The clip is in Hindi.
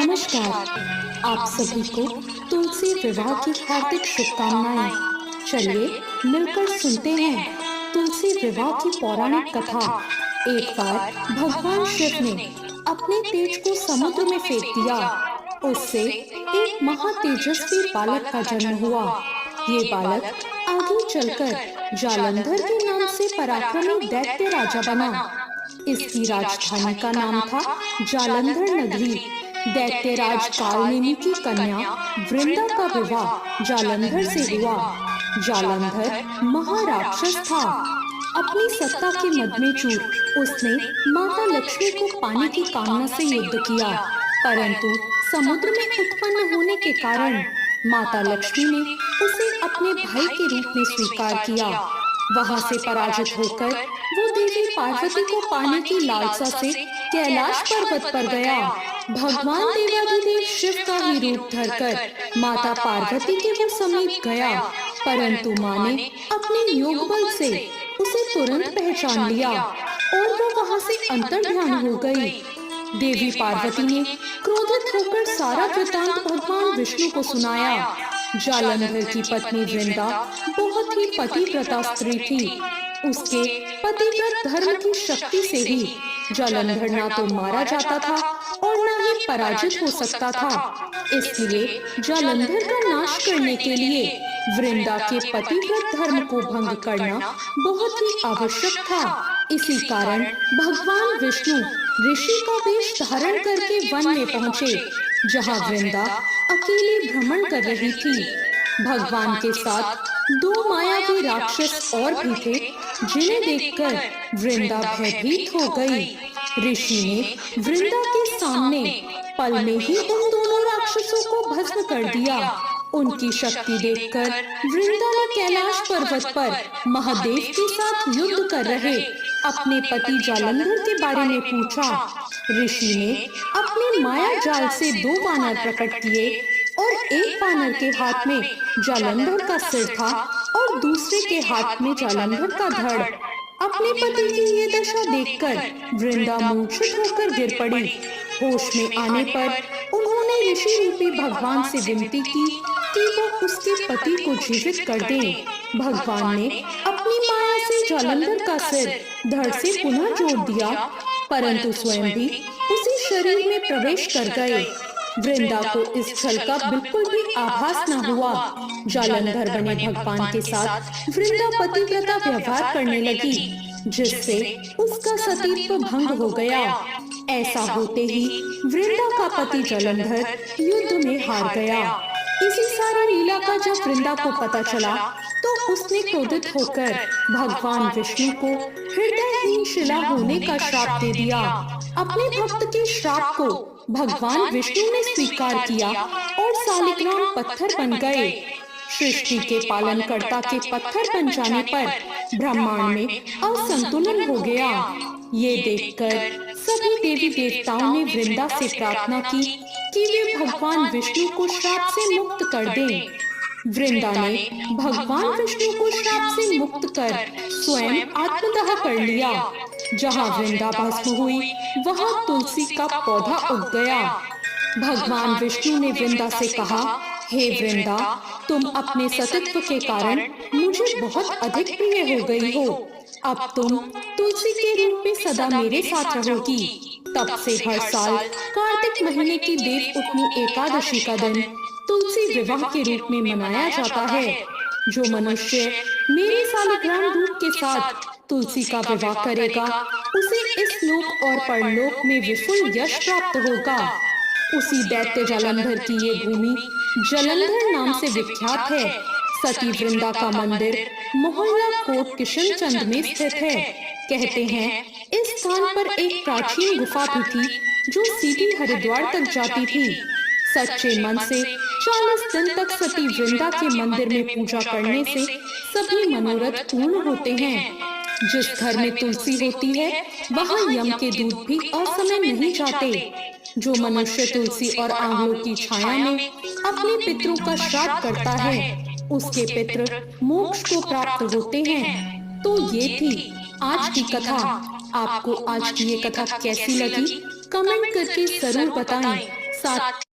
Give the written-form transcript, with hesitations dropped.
नमस्कार। आप सभी को तुलसी विवाह की हार्दिक शुभकामनाएं। चलिए मिलकर सुनते हैं तुलसी विवाह की पौराणिक कथा। एक बार भगवान शिव ने अपने तेज को समुद्र में फेंक दिया। उससे एक महातेजस्वी बालक का जन्म हुआ। ये बालक आगे चलकर जालंधर के नाम से पराक्रमी दैत्य राजा बना। इसकी राजधानी का नाम था जालंधर नगरी। दैत्यराज कालनेमी की कन्या वृंदा का विवाह जालंधर से हुआ। जालंधर महाराक्षस था। अपनी सत्ता के मद में चूर उसने माता लक्ष्मी को पाने की कामना से युद्ध किया, परंतु समुद्र में उत्पन्न होने के कारण माता लक्ष्मी ने उसे अपने भाई के रूप में स्वीकार किया। वहां से पराजित होकर वो देवी पार्वती को पाने की लालसा से कैलाश पर्वत पर गया। भगवान देवाधिदेव शिव का ही रूप धरकर माता पार्वती के वो समीप गया, परंतु माँ ने अपने योग बल से उसे तुरंत पहचान लिया और वो वहां से अंतर्ध्यान हो गई। देवी पार्वती ने क्रोधित होकर सारा वृतांत भगवान विष्णु को सुनाया। जालंधर की पत्नी वृंदा बहुत ही पतिव्रता स्त्री थी। उसके पतिव्रत धर्म की शक्ति से ही जालंधर ना तो मारा जाता था और न ही पराजित हो सकता था। इसलिए जालंधर का नाश करने के लिए वृंदा के पतिव्रत धर्म को भंग करना बहुत ही आवश्यक था। इसी कारण भगवान विष्णु ऋषि का वेश धारण करके वन में पहुँचे, जहाँ वृंदा अकेले भ्रमण कर रही थी। भगवान के साथ दो मायावी राक्षस और भी थे, जिन्हें देखकर वृंदा भयभीत हो गई। ऋषि ने वृंदा के सामने पल में ही उन दोनों राक्षसों को भस्म कर दिया। उनकी शक्ति देखकर वृंदा ने कैलाश पर्वत पर महादेव के साथ युद्ध कर रहे अपने पति जालंधर के बारे में पूछा। ऋषि ने अपने माया जाल से दो बानर प्रकट किए और एक बानर के हाथ में जालंधर का सिर था और दूसरे के हाथ में जालंधर का धड़। अपने पति की ये दशा देखकर वृंदा मूर्छित होकर गिर पड़ी। होश में आने पर उन्होंने ऋषि रूपी भगवान से विनती की कि वो उसके पति को जीवित कर दें। भगवान ने अपनी माया से जालंधर का सिर धड़ से पुनः जोड़ दिया, परंतु स्वयं भी उसी शरीर में प्रवेश कर गए। वृंदा को इस छल का बिल्कुल भी आभास न हुआ। जालंधर बने भगवान के साथ वृंदा पतिव्रता व्यवहार करने लगी, जिससे उसका सतीत्व भंग हो गया। ऐसा होते ही वृंदा का पति जालंधर युद्ध में हार गया। इसी सारी लीला का जब वृंदा को पता चला तो उसने क्रोधित होकर भगवान विष्णु को हृदयहीन शिला होने का श्राप दे दिया। अपने भक्त के श्राप को भगवान विष्णु ने स्वीकार किया और सालिग्राम पत्थर बन गए। सृष्टि के पालनकर्ता के पत्थर बन जाने पर ब्रह्मांड में असंतुलन हो गया। ये देखकर सभी देवी देवताओं ने वृंदा से प्रार्थना की कि वे भगवान विष्णु को श्राप से मुक्त कर दें। वृंदा ने भगवान विष्णु को श्राप से मुक्त कर स्वयं आत्मदाह कर लिया। जहाँ वृंदा भस्म हुई वहाँ तुलसी का पौधा उग गया। भगवान विष्णु ने वृंदा से कहा, हे वृंदा, तुम अपने सतीत्व के कारण मुझे बहुत अधिक प्रिय हो गई हो। अब तुम तुलसी के रूप में सदा मेरे साथ रहोगी। तब से हर साल कार्तिक महीने की देव उठनी एकादशी का दिन तुलसी विवाह के रूप में मनाया जाता है। जो मनुष्य मेरे सालिग्राम रूप के साथ तुलसी का विवाह करेगा, उसे इस लोक और परलोक में विपुल यश प्राप्त होगा। उसी दैत्य जालंधर की ये भूमि जालंधर नाम से विख्यात है। सती वृंदा का मंदिर मोहल्ला कोट किशनचंद में स्थित है। कहते हैं इस स्थान पर एक प्राचीन गुफा भी थी जो सीधी हरिद्वार तक जाती थी। सच्चे मन से 40 दिन तक सती वृंदा के मंदिर में पूजा करने से सभी मनोरथ पूर्ण होते हैं। जिस घर में तुलसी होती है वहाँ यम के दूत भी असमय नहीं जाते। जो मनुष्य तुलसी और आंवलों की छाया में अपने पितरों का श्राद्ध करता है, उसके पितृ मोक्ष को प्राप्त होते हैं। तो ये थी आज की कथा। आपको आज की ये कथा कैसी लगी? कमेंट करके जरूर बताएं। साथ